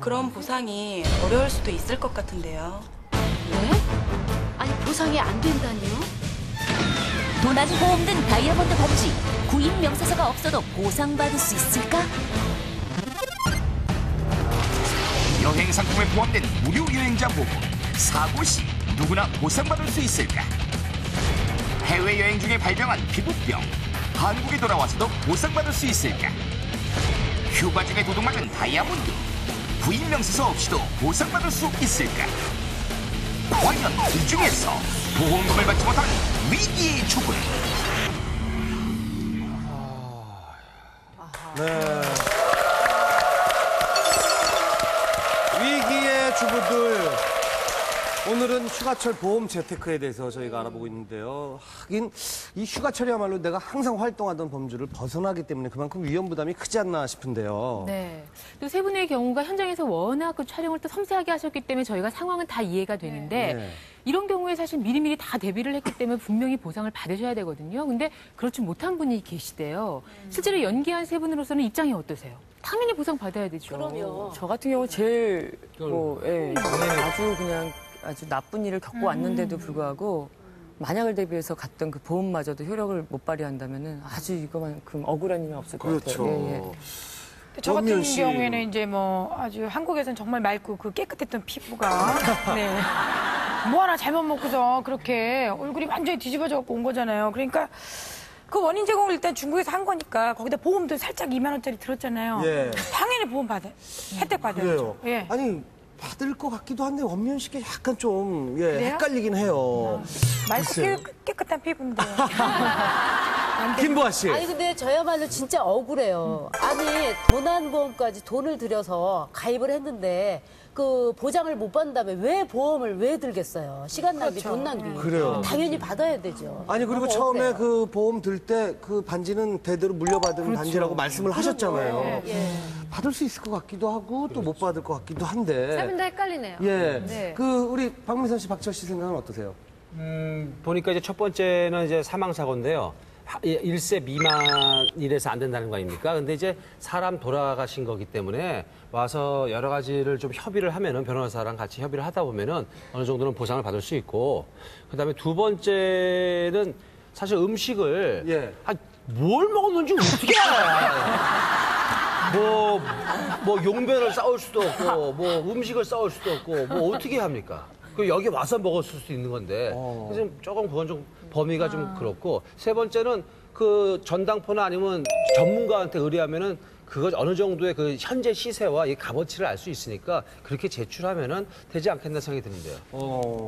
그런 보상이 어려울 수도 있을 것 같은데요. 네? 아니 보상이 안 된다니요? 도난 보험 등 다이아몬드 반지, 구입 명세서가 없어도 보상받을 수 있을까? 여행 상품에 포함된 무료 여행자 보험, 사고 시 누구나 보상받을 수 있을까? 해외여행 중에 발병한 피부병, 한국에 돌아와서도 보상받을 수 있을까? 휴가 중에 도둑맞은 다이아몬드, 구입 명세서 없이도 보상받을 수 있을까? 과연 이 중에서 보험금을 받지 못한 위기의 주부. 네. 위기의 주부들. 오늘은 휴가철 보험 재테크에 대해서 저희가 알아보고 있는데요. 하긴 이 휴가철이야말로 내가 항상 활동하던 범주를 벗어나기 때문에 그만큼 위험 부담이 크지 않나 싶은데요. 네. 또 세 분의 경우가 현장에서 워낙 그 촬영을 또 섬세하게 하셨기 때문에 저희가 상황은 다 이해가 되는데 네. 이런 경우에 사실 미리미리 다 대비를 했기 때문에 분명히 보상을 받으셔야 되거든요. 근데 그렇지 못한 분이 계시대요. 실제로 연기한 세 분으로서는 입장이 어떠세요? 당연히 보상 받아야 되죠. 그럼요. 저 같은 경우 제일 아주 그냥 아주 나쁜 일을 겪고 왔는데도 불구하고 만약을 대비해서 갔던 그 보험마저도 효력을 못 발휘한다면은 아주 이거만큼 억울한 일은 없을 것 같아요. 그렇죠. 저 같은 원면 씨. 경우에는 이제 뭐 아주 한국에서는 정말 맑고 그 깨끗했던 피부가 네. 뭐 하나 잘못 먹고서 그렇게 얼굴이 완전히 뒤집어져 갖고 온 거잖아요. 그러니까 그 원인 제공을 일단 중국에서 한 거니까 거기다 보험도 살짝 2만 원짜리 들었잖아요. 예. 당연히 보험 받아 혜택 받아야죠. 그래요. 예. 아니 받을 것 같기도 한데 원면 씨께 약간 좀 그래요? 헷갈리긴 해요. 맑고 글쎄요. 깨끗한 피부인데. 김보아 씨. 아니 근데 저야말로 진짜 억울해요. 아니 도난보험까지 돈을 들여서 가입을 했는데 그 보장을 못 받는다면 왜 보험을 왜 들겠어요? 시간 낭비, 돈 낭비. 그래요. 당연히 받아야 되죠. 아니 그리고 너무 처음에 억울해요. 그 보험 들 때 그 반지는 대대로 물려받은 반지라고 말씀을 하셨잖아요. 예. 받을 수 있을 것 같기도 하고 또 못 받을 것 같기도 한데. 세 분 다 헷갈리네요. 예. 네. 그 우리 박민선 씨, 박철 씨 생각은 어떠세요? 보니까 이제 첫 번째는 이제 사망 사고인데요. 1세 미만이라서 안 된다는 거 아닙니까? 근데 이제 사람 돌아가신 거기 때문에 와서 여러 가지를 좀 협의를 하면은 변호사랑 같이 협의를 하다 보면은 어느 정도는 보상을 받을 수 있고, 그다음에 두 번째는 사실 음식을 예. 뭘 먹었는지 어떻게 알아요? 뭐 용변을 싸울 수도 없고, 뭐 음식을 싸울 수도 없고, 뭐 어떻게 합니까? 그 여기 와서 먹었을 수도 있는 건데, 그래서 조금 그건 좀 범위가 좀 그렇고, 세 번째는 그 전당포나 아니면 전문가한테 의뢰하면은 그거 어느 정도의 그 현재 시세와 이 값어치를 알 수 있으니까 그렇게 제출하면은 되지 않겠나 생각이 드는데요.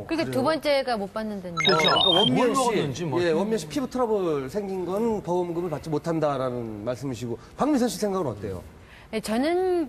그러니까 두 번째가 못 받는다는 거. 그렇죠. 그러니까 뭘 원면 먹었는지 씨, 뭐. 예, 원면 씨 피부 트러블 생긴 건 보험금을 받지 못한다라는 말씀이시고, 박민선 씨 생각은 어때요? 네, 저는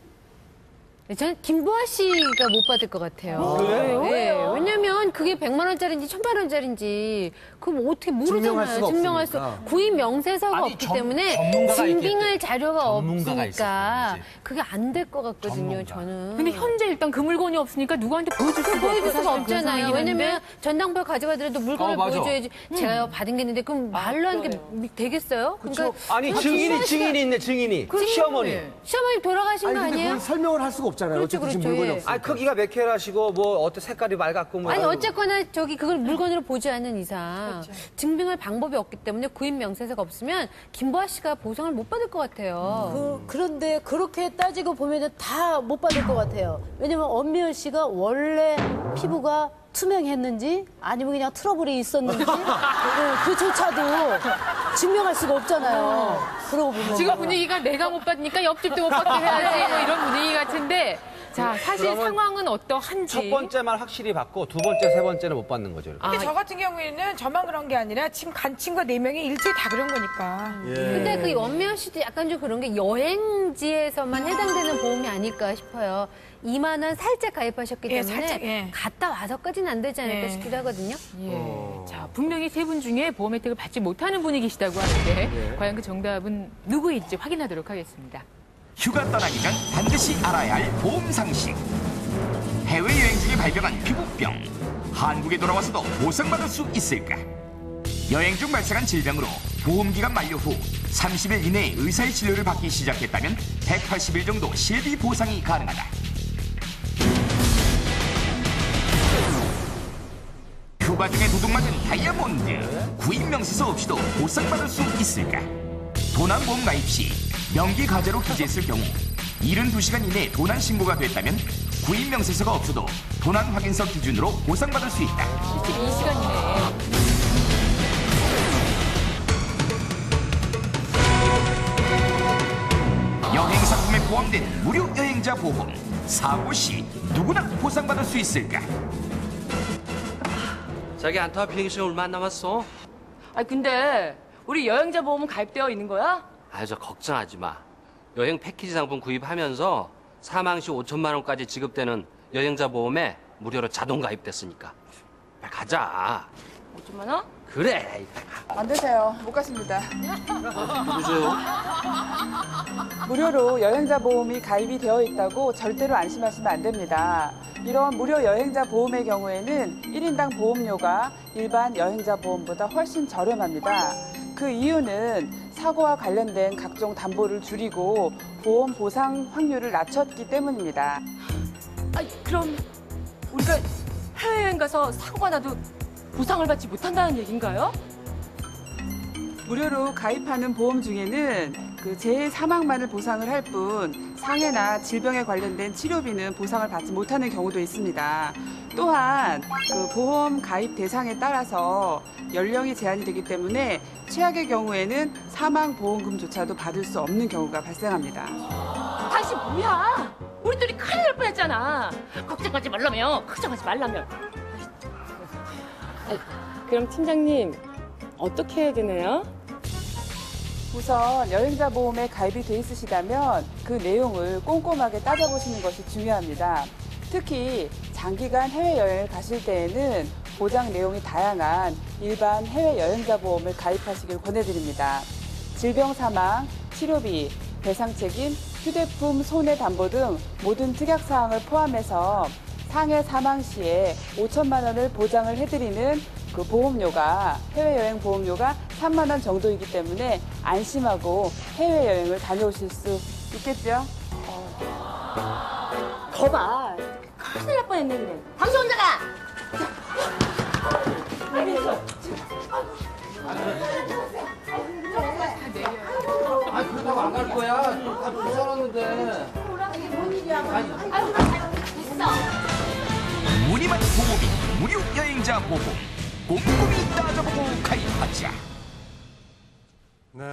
김보아 씨가 못 받을 것 같아요. 그래요? 네, 왜냐면 그게 100만 원짜리인지 1000만 원짜리인지 그걸 뭐 어떻게 증명할 수가 모르잖아요. 증명할 수 없으니까. 구입 명세서가 없기 때문에 전문가가 증빙할 자료가 전문가가 없으니까 있었어야지. 그게 안 될 것 같거든요. 전문가. 저는. 근데 현재 일단 그 물건이 없으니까 누구한테 보여줄 수가 보여줄 없고 수가 사실은 그런 없잖아요. 상황이긴 한데 왜냐면 전당포에 가져가더라도 물건을 맞아. 보여줘야지 제가 받은 게 있는데 그럼 말로 하는 게 되겠어요? 그러니까 아니, 증인이 있네, 증인이. 시어머니. 시어머니 돌아가신 아니 거 근데 아니에요? 그걸 설명을 할 수가 없잖아요. 그렇죠, 어쨌든 지금 그렇죠. 물건이 예. 없으니까. 아, 크기가 몇 킬라시고, 뭐, 어떤 색깔이 맑았고, 뭐. 아니 어쨌거나 저기 그걸 물건으로 보지 않는 이상 증빙할 방법이 없기 때문에 구입 명세서가 없으면 김보아 씨가 보상을 못 받을 것 같아요. 그런데 그렇게 따지고 보면은 다 못 받을 것 같아요. 왜냐면 엄미연 씨가 원래 피부가 투명했는지 아니면 그냥 트러블이 있었는지 그조차도 증명할 수가 없잖아요. 그러고 보면 지금 분위기가 내가 못 받으니까 옆집도 못 받게 해야지 뭐 이런 분위기 같은데 자 사실 그러면 상황은 어떠한지 첫 번째만 확실히 받고, 두 번째, 세 번째는 못 받는 거죠. 이렇게. 근데 저 같은 경우에는 저만 그런 게 아니라 지금 간 친구가 4명이 일주일 다 그런 거니까. 근데 그 원미연 씨도 약간 좀 그런 게 여행지에서만 해당되는 보험이 아닐까 싶어요. 2만 원 살짝 가입하셨기 예, 때문에 살짝, 예. 갔다 와서까지는 안 되지 않을까 예. 싶기도 하거든요. 예. 자 분명히 세 분 중에 보험 혜택을 받지 못하는 분이 계시다고 하는데 과연 그 정답은 누구일지 확인하도록 하겠습니다. 휴가 떠나기 전 반드시 알아야 할 보험 상식. 해외여행 중에 발병한 피부병, 한국에 돌아와서도 보상받을 수 있을까? 여행 중 발생한 질병으로 보험기간 만료 후 30일 이내에 의사의 진료를 받기 시작했다면 180일 정도 실비 보상이 가능하다. 휴가 중에 도둑맞은 다이아몬드. 구입 명세서 없이도 보상받을 수 있을까? 도난보험 가입 시 명기 가제로 기재했을 경우 72시간 이내에 도난 신고가 됐다면 구입 명세서가 없어도 도난 확인서 기준으로 보상받을 수 있다. 72시간 이내에. 여행 상품에 포함된 무료 여행자 보험. 사고 시 누구나 보상받을 수 있을까? 자기 안타와 비행시간 얼마 안 남았어? 아 근데 우리 여행자 보험은 가입되어 있는 거야? 저 걱정하지 마. 여행 패키지 상품 구입하면서 사망 시 5천만 원까지 지급되는 여행자 보험에 무료로 자동 가입됐으니까. 빨리 가자. 5천만 원? 그래. 안 되세요. 못 가십니다. 누구세요? 무료로 여행자 보험이 가입이 되어 있다고 절대로 안심하시면 안 됩니다. 이런 무료 여행자 보험의 경우에는 1인당 보험료가 일반 여행자 보험보다 훨씬 저렴합니다. 그 이유는 사고와 관련된 각종 담보를 줄이고 보험 보상 확률을 낮췄기 때문입니다. 그럼 우리가 해외여행 가서 사고가 나도 보상을 받지 못한다는 얘기인가요? 무료로 가입하는 보험 중에는 그 재해 사망만을 보상을 할 뿐 상해나 질병에 관련된 치료비는 보상을 받지 못하는 경우도 있습니다. 또한 그 보험 가입 대상에 따라서 연령이 제한이 되기 때문에 최악의 경우에는 사망 보험금조차도 받을 수 없는 경우가 발생합니다. 당신 뭐야? 우리들이 큰일 날 뻔했잖아. 걱정하지 말라며. 걱정하지 말라며. 그럼 팀장님 어떻게 해야 되나요? 우선 여행자 보험에 가입이 돼 있으시다면 그 내용을 꼼꼼하게 따져보시는 것이 중요합니다. 특히 장기간 해외여행을 가실 때에는 보장 내용이 다양한 일반 해외여행자 보험을 가입하시길 권해드립니다. 질병 사망, 치료비, 배상 책임, 휴대품 손해담보 등 모든 특약사항을 포함해서 상해 사망 시에 5천만 원을 보장을 해드리는 그 보험료가 해외여행 보험료가 3만 원 정도이기 때문에 안심하고 해외여행을 다녀오실 수 있겠죠? 거봐. 큰일 날 뻔했네 그래. 당신 혼자 가. 그렇다고 안 갈 거야. 다 불살았는데. 무늬만 보험이 무료 여행자 보험. 꼼꼼히 따져보고 가입하자. 네.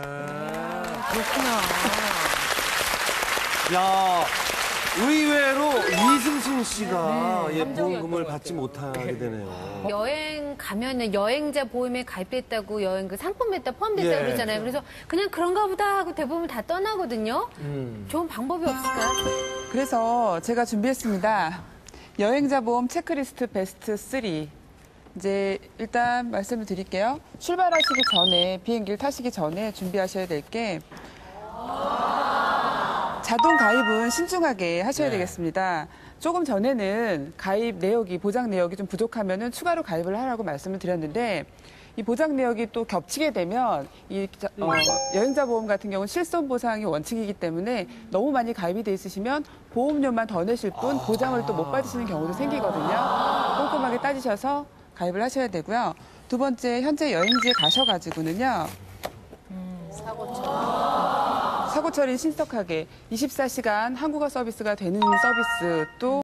야, 의외로 이승신 씨가 예, 보험금을 받지 못하게 되네요. 여행 가면은 여행자 보험에 가입했다고 여행 그 상품에다 포함됐다고 예. 그러잖아요. 그래서 그냥 그런가 보다 하고 대부분 다 떠나거든요. 좋은 방법이 없을까요? 그래서 제가 준비했습니다. 여행자 보험 체크리스트 베스트 3. 이제 일단 말씀을 드릴게요. 출발하시기 전에 비행기를 타시기 전에 준비하셔야 될 게 자동 가입은 신중하게 하셔야 되겠습니다. 조금 전에는 가입 내역이 보장 내역이 좀 부족하면은 추가로 가입을 하라고 말씀을 드렸는데 이 보장 내역이 또 겹치게 되면 여행자 보험 같은 경우는 실손 보상이 원칙이기 때문에 너무 많이 가입이 돼 있으시면 보험료만 더 내실 뿐 보장을 또 못 받으시는 경우도 생기거든요. 꼼꼼하게 따지셔서 가입을 하셔야 되고요. 두 번째, 현재 여행지에 가셔가지고는요. 사고 처리 신속하게 24시간 한국어 서비스가 되는 서비스 또